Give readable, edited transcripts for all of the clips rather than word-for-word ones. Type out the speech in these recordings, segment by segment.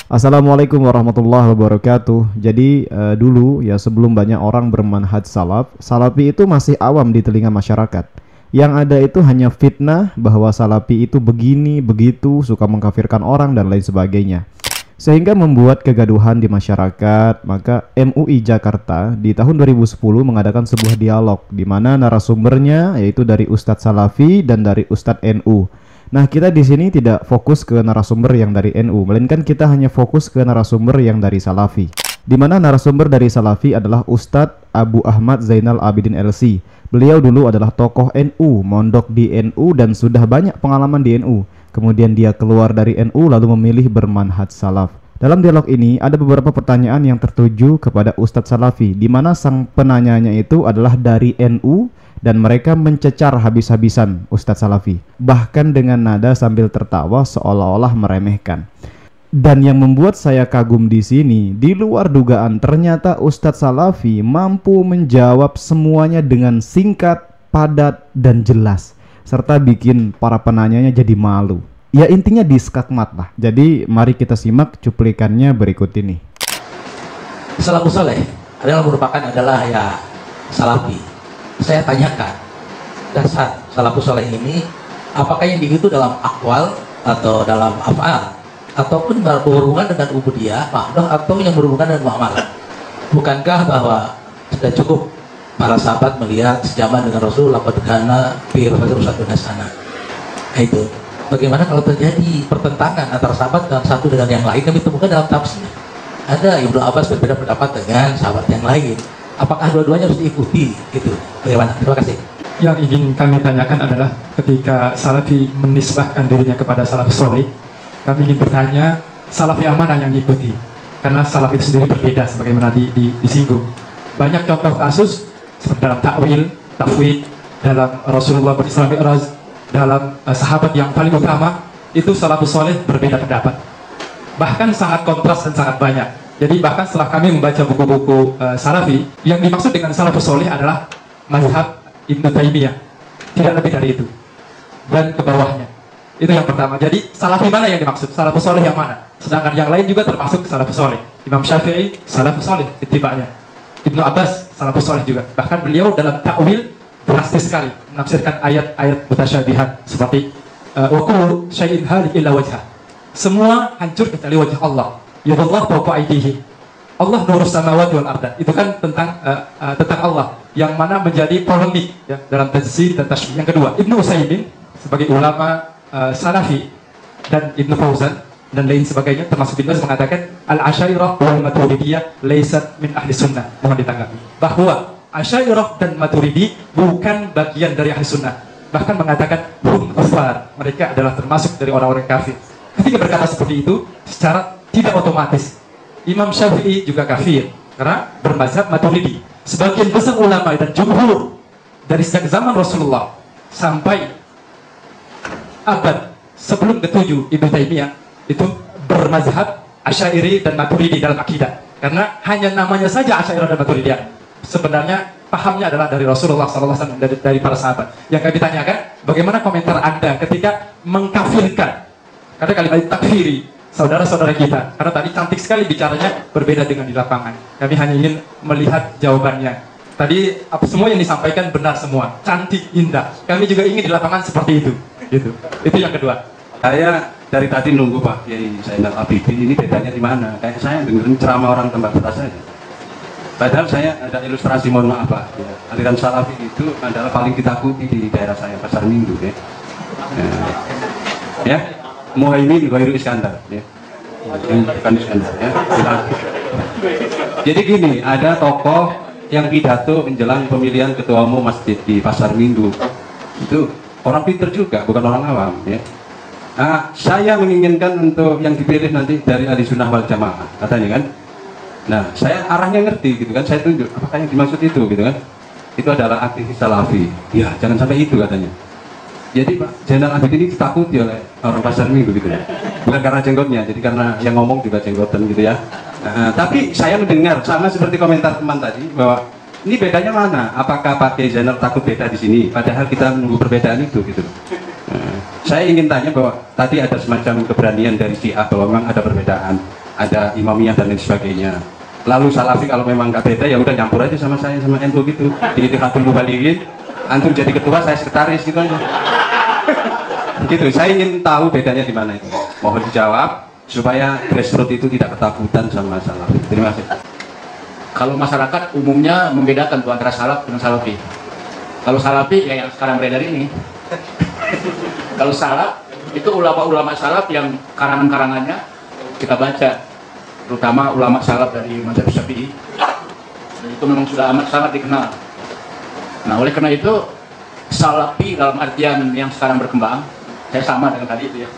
Assalamualaikum warahmatullahi wabarakatuh. Jadi dulu ya sebelum banyak orang bermanhaj salaf, salafi itu masih awam di telinga masyarakat. Yang ada itu hanya fitnah bahwa salafi itu begini, begitu, suka mengkafirkan orang dan lain sebagainya. Sehingga membuat kegaduhan di masyarakat. Maka MUI Jakarta di tahun 2010 mengadakan sebuah dialog di mana narasumbernya yaitu dari Ustadz Salafi dan dari Ustadz NU. Nah, kita di sini tidak fokus ke narasumber yang dari NU, melainkan kita hanya fokus ke narasumber yang dari Salafi. Di mana narasumber dari Salafi adalah Ustadz Abu Ahmad Zainal Abidin LC. Beliau dulu adalah tokoh NU, mondok di NU dan sudah banyak pengalaman di NU. Kemudian dia keluar dari NU lalu memilih bermanhaj salaf. Dalam dialog ini ada beberapa pertanyaan yang tertuju kepada Ustadz Salafi, di mana sang penanyanya itu adalah dari NU dan mereka mencecar habis-habisan Ustadz Salafi, bahkan dengan nada sambil tertawa seolah-olah meremehkan. Dan yang membuat saya kagum di sini, di luar dugaan ternyata Ustadz Salafi mampu menjawab semuanya dengan singkat, padat, dan jelas, serta bikin para penanyanya jadi malu. Ya intinya diskakmat lah. Jadi mari kita simak cuplikannya berikut ini. Salafus saleh adalah ya salafi. Saya tanyakan, dasar salafus saleh ini apakah yang begitu dalam akwal atau dalam af'al ataupun berhubungan dengan ubudiyah, fahdah, atau yang berhubungan dengan muamalah? Bukankah bahwa sudah cukup para sahabat melihat sejaman dengan Rasul laqad kana fi rasulillah sana? Itu bagaimana kalau terjadi pertentangan antara sahabat dan satu dengan yang lain? Kami temukan dalam tafsir ada Ibnu Abbas berbeda pendapat dengan sahabat yang lain. Apakah dua-duanya harus diikuti? Gitu. Bagaimana? Terima kasih. Yang ingin kami tanyakan adalah ketika Salafi menisbahkan dirinya kepada salafus soleh, kami ingin bertanya, Salafi yang mana yang diikuti? Karena Salaf itu sendiri berbeda sebagaimana disinggung. Banyak contoh kasus seperti dalam takwil, tafwid, dalam Rasulullah Isra Mi'raj, dalam sahabat yang paling utama, itu salafus soleh berbeda pendapat. Bahkan sangat kontras dan sangat banyak. Jadi bahkan setelah kami membaca buku-buku Salafi, yang dimaksud dengan salafus soleh adalah mazhab Ibnu Taimiyah, tidak lebih dari itu, dan ke bawahnya. Itu yang pertama. Jadi Salafi mana yang dimaksud? Salafus soleh yang mana? Sedangkan yang lain juga termasuk salafus soleh. Imam Syafi'i salafus soleh itibanya. Ibnu Abbas salafus soleh juga. Bahkan beliau dalam takwil drastis sekali menafsirkan ayat-ayat mutasyabihat seperti wa kullu syai'in halik illa wajhah. Semua hancur kecuali wajah Allah. Yadullah fawqa aydihi. Allah nurus samawati wal arda. Itu kan tentang Allah yang mana menjadi polemik ya, dalam tajzid dan tashbih. Yang kedua, Ibnu Utsaimin sebagai ulama Salafi dan Ibnu Fauzan dan lain sebagainya termasuk Ibnu mengatakan al-Asy'ariyah wal Maturidiyah laysat min ahli sunnah. Mohon ditanggapi bahwa Asy'ariyah dan Maturidi bukan bagian dari ahli sunnah. Bahkan mengatakan hum kufar, mereka adalah termasuk dari orang-orang kafir. Ketika berkata seperti itu, secara tidak otomatis Imam Syafi'i juga kafir karena bermazhab Maturidi. Sebagian besar ulama dan jumhur dari sejak zaman Rasulullah sampai abad sebelum ke-7 Ibnu Taimiyah itu bermazhab Asy'ari dan Maturidi dalam akidah. Karena hanya namanya saja Asy'ari dan Maturidi. Sebenarnya pahamnya adalah dari Rasulullah SAW, dari para sahabat. Yang kami tanyakan, bagaimana komentar Anda ketika mengkafirkan? Karena kalimat takfiri saudara-saudara kita, karena tadi cantik sekali bicaranya, berbeda dengan di lapangan. Kami hanya ingin melihat jawabannya. Tadi semua yang disampaikan benar semua, cantik, indah. Kami juga ingin di lapangan seperti itu. Gitu. Itu yang kedua. Saya dari tadi nunggu Pak Kiai Zainal Abidin, ini bedanya di mana? Kayak saya dengerin ceramah orang tempat atas saja. Padahal saya ada ilustrasi, mohon maaf Pak. Ya, aliran Salafi itu adalah paling ditakuti di daerah saya, Pasar Minggu. Ya. Muhaimin Ghairu Iskandar ya. Bukan Iskandar ya. Jadi gini, ada tokoh yang pidato menjelang pemilihan ketua umum masjid di Pasar Minggu. Itu orang pinter juga, bukan orang awam ya. Nah, saya menginginkan untuk yang dipilih nanti dari ahli sunnah wal jamaah katanya kan. Nah, saya arahnya ngerti gitu kan, saya tunjuk apakah yang dimaksud itu gitu kan. Itu adalah aktivis Salafi. Ya, jangan sampai itu katanya. Jadi Pak Zainal Abidin ini ditakuti oleh orang Pasar Minggu gitu ya. Bukan karena jenggotnya, jadi karena yang ngomong juga jenggotan gitu ya. Tapi saya mendengar sama seperti komentar teman tadi bahwa ini bedanya mana? Apakah Pak Kiai Zainal takut beda di sini? Padahal kita menunggu perbedaan itu gitu. Saya ingin tanya bahwa tadi ada semacam keberanian dari Syiah bahwa memang ada perbedaan. ada imamiyah dan lain sebagainya. Lalu salafi kalau memang nggak beda ya udah nyampur aja sama saya sama NU gitu. Di Ittihatul Mubalighин, antum jadi ketua, saya sekretaris gitu aja. Gitu. Saya ingin tahu bedanya di mana itu. Mohon dijawab supaya grassroots itu tidak ketakutan sama salafi. Terima kasih. Kalau masyarakat umumnya membedakan tuh antara salaf dengan salafi. Kalau salafi ya yang sekarang beredar ini. Kalau salaf itu ulama-ulama salaf yang karangan-karangannya kita baca, terutama ulama salaf dari mazhab Syafi'i. Dan itu memang sudah amat sangat dikenal. Nah, oleh karena itu salafi dalam artian yang sekarang berkembang, saya sama dengan tadi itu ya.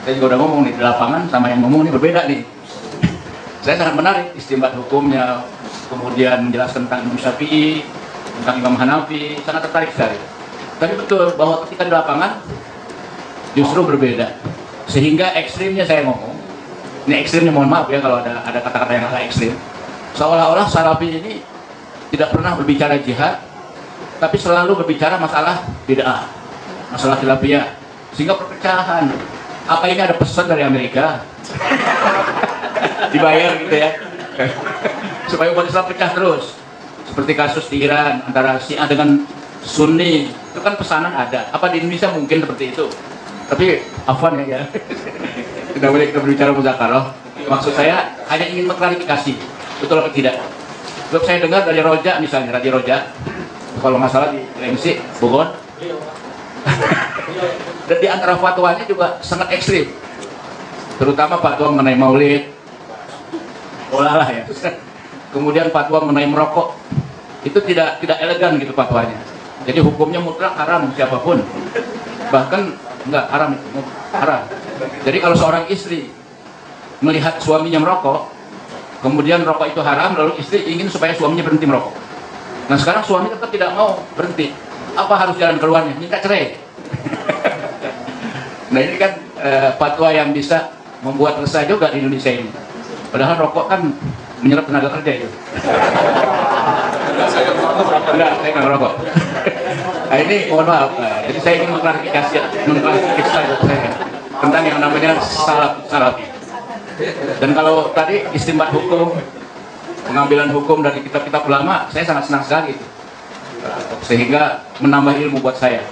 Saya juga udah ngomong nih di lapangan sama yang ngomong ini berbeda nih. Saya sangat menarik istinbat hukumnya, kemudian menjelaskan tentang Imam Syafi'i, tentang Imam Hanafi, sangat tertarik sekali. Tapi betul bahwa ketika di lapangan justru berbeda. Sehingga ekstrimnya saya ngomong, ini ekstrimnya mohon maaf ya kalau ada kata-kata yang agak ekstrim. Seolah-olah salafi ini tidak pernah berbicara jihad, tapi selalu berbicara masalah bid'ah, masalah khilafiyah, sehingga perpecahan. Apa ini ada pesan dari Amerika? Dibayar gitu ya, supaya umat Islam pecah terus. Seperti kasus di Iran antara Syiah dengan Sunni, itu kan pesanan ada. Apa di Indonesia mungkin seperti itu? Tapi afwan ya, tidak boleh kita berbicara muzakarah. Maksud saya hanya ingin mengklarifikasi, betul atau tidak. Sebab saya dengar dari Roja misalnya, Radio Roja, kalau nggak salah di MC Bogor, dan di antara fatwanya juga sangat ekstrim, terutama fatwa mengenai maulid, olalah ya. Kemudian fatwa mengenai merokok, itu tidak elegan gitu fatwanya. Jadi hukumnya mutlak haram siapapun, bahkan enggak haram itu, haram. Jadi kalau seorang istri melihat suaminya merokok, kemudian rokok itu haram, lalu istri ingin supaya suaminya berhenti merokok. Nah sekarang suami tetap tidak mau berhenti, apa harus jalan keluarnya? Minta cerai. Nah ini kan fatwa yang bisa membuat resah juga di Indonesia ini. Padahal rokok kan menyerap tenaga kerja itu. Enggak, saya nggak merokok. Nah ini mohon maaf, jadi saya ingin mengklarifikasi saya tentang yang namanya salafi. Dan kalau tadi istinbat hukum, pengambilan hukum dari kitab-kitab ulama, saya sangat senang sekali itu. Sehingga menambah ilmu buat saya.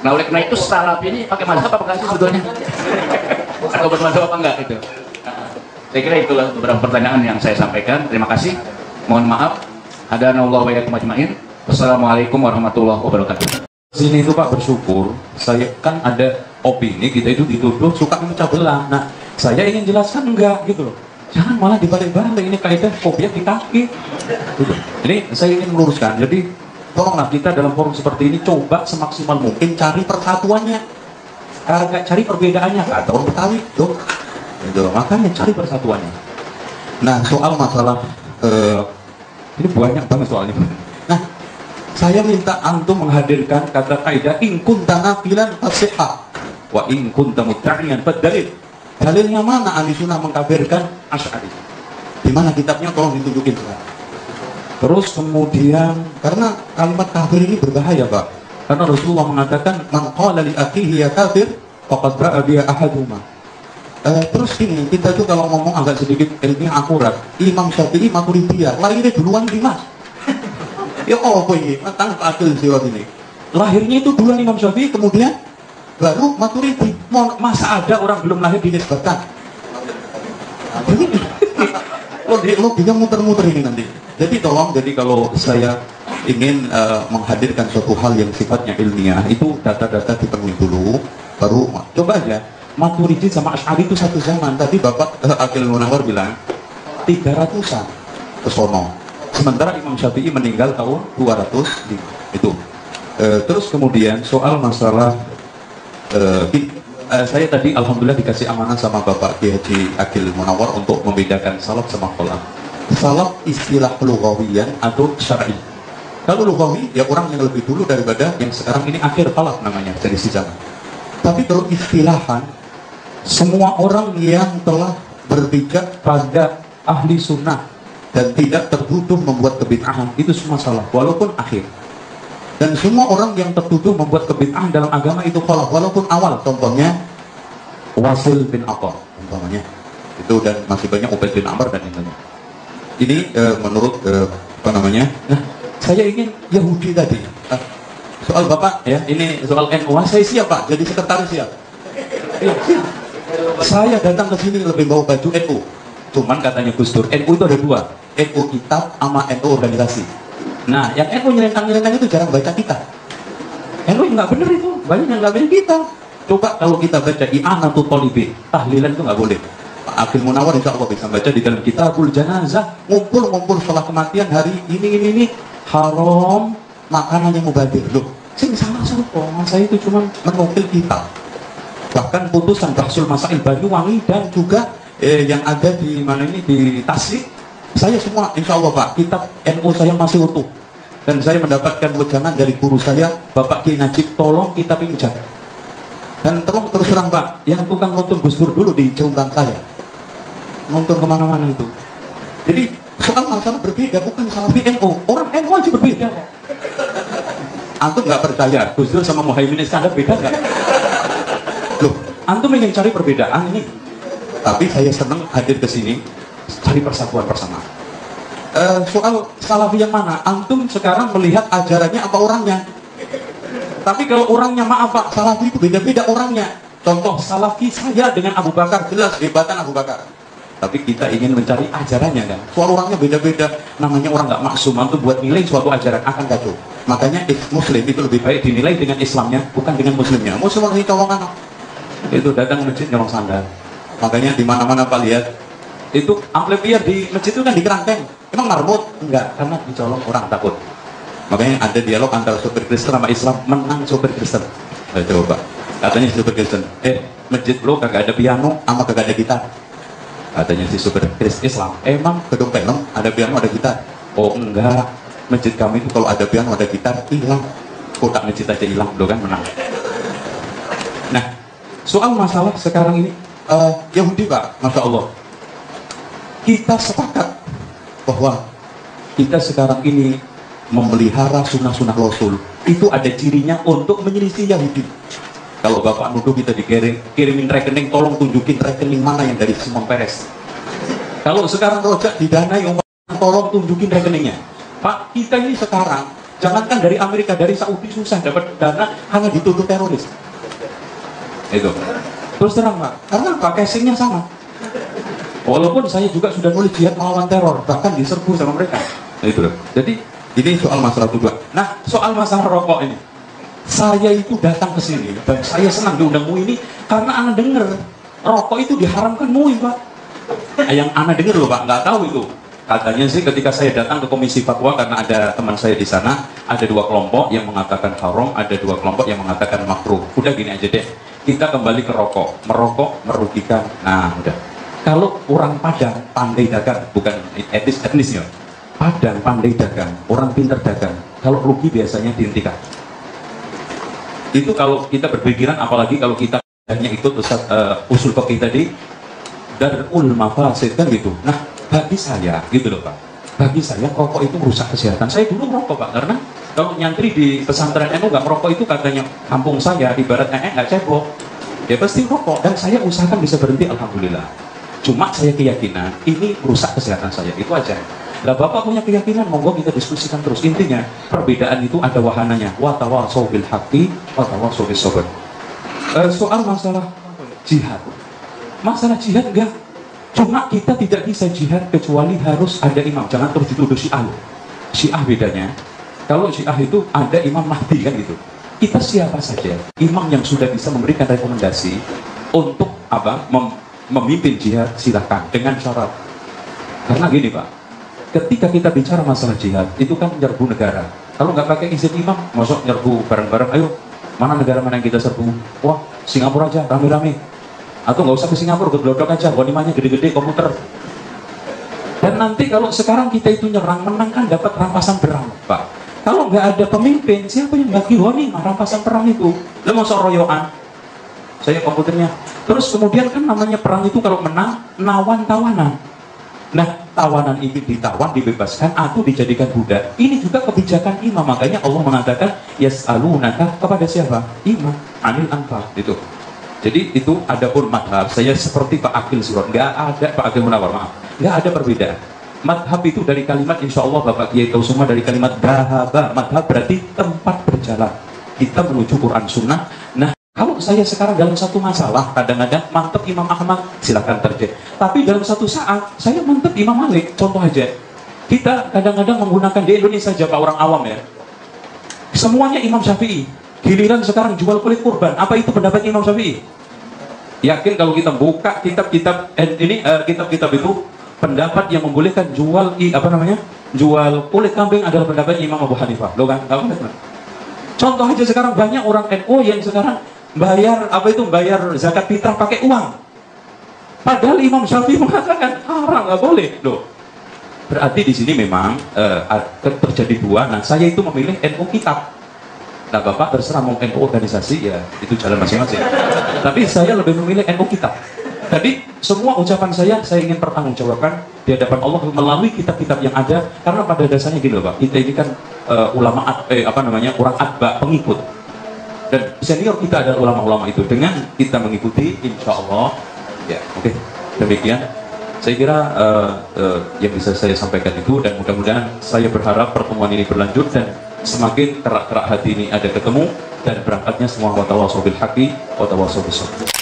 Nah oleh karena itu salafi ini pakai mazhab apa enggak sih sebetulnya? Atau bermazhab apa enggak itu? Saya kira itulah beberapa pertanyaan yang saya sampaikan. Terima kasih. Mohon maaf. Hadanallahu wa iyyakum ajmain. Wassalamualaikum warahmatullahi wabarakatuh. Sini itu Pak bersyukur, saya kan ada opini kita itu dituduh suka memecah belah. Nah, saya ingin jelaskan enggak gitu loh. Jangan malah dibalik-balik, ini kaitan kopiah di kaki. Gitu. Ini saya ingin meluruskan. Jadi tolonglah kita dalam forum seperti ini coba semaksimal mungkin cari persatuannya. Agak cari perbedaannya. Kata orang Betawi, tuh. Gitu. Makanya cari persatuannya. Nah, soal masalah ini banyak banget soalnya. Nah, saya minta antum menghadirkan kata kaidah in kunta nafilan fasihah wa in kunta muttaqiyan fadalil. Dalilnya mana ahli sunnah mengkafirkan Asy'ari? Di mana kitabnya, tolong ditunjukin. Terus kemudian karena kalimat kafir ini berbahaya, Pak. Karena Rasulullah mengatakan man qala li akhihi ya kafir faqad ba'a bi ahaduma. Terus ini kita tuh kalau ngomong agak sedikit ilmiah akurat, Imam Syafi'i Maturidiyah lahirnya duluan di Mas. Ya apa ini? Tentang adil siwat ini. Lahirnya itu duluan Imam Syafi'i, kemudian baru Maturidi. Masa ada orang belum lahir dinisbatkan? Logiknya muter-muter ini nanti. Jadi tolong, jadi kalau saya ingin menghadirkan suatu hal yang sifatnya ilmiah, itu data-data dipenuhi dulu, baru coba aja. Maturidi sama Asy'ari itu satu zaman. Tadi Bapak Akil Munawar bilang 300-an ke sono. Sementara Imam Syafi'i meninggal tahun 205 itu. Terus kemudian soal masalah saya tadi alhamdulillah dikasih amanah sama Bapak Ki Haji Akil Munawar untuk membedakan salaf sama kholaf. Salaf istilah lughawiyan atau syar'i. Kalau lughawi ya orang yang lebih dulu daripada yang sekarang ini akhir kholaf namanya dari si zaman. Tapi kalau istilahan semua orang yang telah berpijak pada ahli sunnah dan tidak tertuduh membuat kebid'ahan itu semua salah, walaupun akhir. Dan semua orang yang tertuduh membuat kebid'ahan dalam agama itu kholaf, walaupun awal. Contohnya Wasil bin Atha, contohnya. Itu dan masih banyak Ubaid bin Amr dan yang lainnya. Ini menurut apa namanya? Nah, saya ingin Yahudi tadi. Soal Bapak ya, ini soal NU. saya siap Pak, jadi sekretaris siap. Iya, siap. Saya datang ke sini lebih bawa baju NU. Cuman katanya Gus Dur, NU itu ada dua, NU kitab sama NU organisasi. nah yang NU nyelentang itu jarang baca kita. NU nggak bener itu, banyak yang nggak bener kita. Coba kalau kita baca I'anatul Talibin, tahlilan itu nggak boleh. Pak Abdul Munawar insya Allah bisa baca di dalam Kitabul Janazah, ngumpul setelah kematian hari ini haram, makanan yang mubazir. Loh, sing salah sopo, saya itu cuma menukil kitab. bahkan putusan Bahsul Masail Banyuwangi dan Juga yang ada di mana ini di Tasik, saya semua insya Allah Pak, kitab NU saya masih utuh. dan saya mendapatkan wejangan dari guru saya, Bapak Ki Najib, tolong kita pinjam. dan tolong terus terang Pak, Yang tukang nonton Gus Dur dulu di diundang saya nonton kemana-mana itu. jadi soal masalah berbeda bukan salafi NU. Orang NU aja berbeda kok. Antum nggak percaya Gus Dur sama Muhaimin Iskandar beda nggak? loh, Antum ingin cari perbedaan ini, tapi saya senang hadir ke sini. cari persatuan bersama. Soal salafi yang mana, antum sekarang melihat ajarannya apa orangnya. Tapi kalau orangnya maaf Pak, Salafi itu beda-beda orangnya. contoh Salafi saya dengan Abu Bakar, Jelas hebatan Abu Bakar, tapi kita ingin mencari ajarannya kan. soal orangnya beda-beda. Namanya orang nggak maksum, antum buat nilai suatu ajaran akan Kacau. Makanya Muslim itu lebih baik baik dinilai dengan Islamnya, bukan dengan Muslimnya. Muslim orang colongan. Itu datang masjid nyolong sandal. Makanya di mana-mana Pak lihat Itu amplifier di masjid itu kan di kerangkeng. Emang marmut? enggak, karena dicolong orang takut. Makanya ada dialog antara supir Kristen sama Islam, menang supir Kristen. Coba. Katanya supir Kristen, Masjid lo kagak ada piano, sama kagak ada gitar. katanya si supir Kristen Islam. Emang gedung film ada piano ada gitar. Oh enggak, masjid kami itu Kalau ada piano ada gitar hilang. kotak masjid aja hilang, lo kan menang. Nah, soal masalah sekarang ini, Yahudi Pak, Masya Allah, kita sepakat bahwa kita sekarang ini memelihara sunnah-sunnah Rasul itu ada cirinya untuk menyelisih Yahudi. Kalau Bapak nuduh kita dikirimin rekening, tolong tunjukin rekening mana yang dari Simon Peres. Kalau sekarang Rojak didanai umat, tolong tunjukin rekeningnya. Pak, kita ini sekarang jangankan dari Amerika, dari Saudi susah dapat dana hanya dituduh teroris. Itu. Terus terang Pak, karena Pak casingnya sama. Walaupun saya juga sudah nulis jihad melawan teror, bahkan diserbu sama mereka. Itu. Jadi, Ini soal masalah tujuan. nah soal masalah rokok ini, saya itu datang ke sini dan saya senang diundang MUI ini karena anak dengar rokok itu diharamkan MUI Pak. Yang anak dengar loh Pak, nggak tahu itu. Katanya sih ketika saya datang ke Komisi Fatwa, karena ada teman saya di sana, ada dua kelompok yang mengatakan haram, ada dua kelompok yang mengatakan makruh. Udah gini aja deh, kita kembali ke rokok. Merokok merugikan. Nah udah. Kalau orang Padang pandai dagang, bukan etnisnya. Padang pandai dagang, orang pintar dagang. Kalau rugi biasanya dihentikan. Itu kalau kita berpikiran, apalagi kalau kita hanya ikut usul fikih tadi, darul mafasid kan gitu. Nah, bagi saya gitu loh Pak. Bagi saya rokok itu merusak kesehatan. Saya dulu merokok Pak, karena kalau nyantri di pesantren NU nggak merokok itu katanya kampung saya ibaratnya nggak cebok. Ya pasti rokok, dan saya usahakan bisa berhenti alhamdulillah. Cuma saya keyakinan ini merusak kesehatan saya, itu aja. Lah Bapak punya keyakinan, monggo kita diskusikan terus. Intinya perbedaan itu ada wahananya. Wa tawasau bil haqqi wa tawasau bis sabr. Soal masalah jihad. Masalah jihad enggak. Cuma kita tidak bisa jihad kecuali harus ada imam. Jangan terus dituduh Syiah. Syiah bedanya, kalau Syiah itu ada Imam Mahdi kan gitu. Kita siapa saja imam yang sudah bisa memberikan rekomendasi untuk apa memimpin jihad, silahkan dengan syarat. Karena gini Pak, ketika kita bicara masalah jihad itu kan nyerbu negara. Kalau nggak pakai izin imam, masuk nyerbu bareng-bareng. Ayo, mana negara mana yang kita serbu? Wah, Singapura aja rame-rame. Atau nggak usah ke Singapura, ke Glodok aja, wanimanya gede-gede komputer. Dan nanti kalau sekarang kita itu nyerang, menang kan dapat rampasan perang Pak. Kalau nggak ada pemimpin, siapa yang bagi wanimah rampasan perang itu? Lo mau royoan? Saya komputernya. Terus kemudian kan namanya perang itu kalau menang, nawan tawanan. Nah, tawanan ini ditawan, dibebaskan, atau dijadikan budak. Ini juga kebijakan imam. Makanya Allah mengatakan, yas'alunaka kepada siapa? Imam. Anil anfal. Itu. Jadi itu adapun madhab, saya seperti Pak Akil Surat, nggak ada Pak Akil Munawar, maaf, nggak ada perbedaan. Madhab itu dari kalimat, insya Allah Bapak Kiai tahu semua, dari kalimat dhahaba. Madhab berarti tempat berjalan. Kita menuju Quran Sunnah. Nah, kalau saya sekarang dalam satu masalah, kadang-kadang mantep Imam Ahmad, silakan terjadi. Tapi dalam satu saat, saya mantep Imam Malik. Contoh aja, kita kadang-kadang menggunakan di Indonesia saja Pak, orang awam ya, semuanya Imam Syafi'i. Giliran sekarang jual kulit kurban, apa itu pendapat Imam Syafi'i? Yakin kalau kita buka kitab-kitab kitab-kitab itu, pendapat yang membolehkan jual jual kulit kambing adalah pendapat Imam Abu Hanifah. Loh kan? Contoh aja sekarang banyak orang NU yang sekarang bayar zakat fitrah pakai uang. Padahal Imam Syafi'i mengatakan haram, nggak boleh. Loh. Berarti di sini memang terjadi dua. Nah, saya itu memilih NU kitab. Nah, Bapak terserah mau NU organisasi, ya itu jalan masing-masing. Tapi saya lebih memilih NU kitab. Jadi semua ucapan saya ingin pertanggungjawabkan di hadapan Allah melalui kitab-kitab yang ada. Karena pada dasarnya gini loh Pak, kita ini kan ulama orang atba, pengikut. Dan senior kita adalah ulama-ulama itu. Dengan kita mengikuti, insya Allah, ya oke. Demikian. Saya kira yang bisa saya sampaikan itu, dan mudah-mudahan saya berharap pertemuan ini berlanjut dan semakin kerak-kerak hati ini ada ketemu, dan berangkatnya semua wa tawasau bil haqqi wa tawasau bis sabr.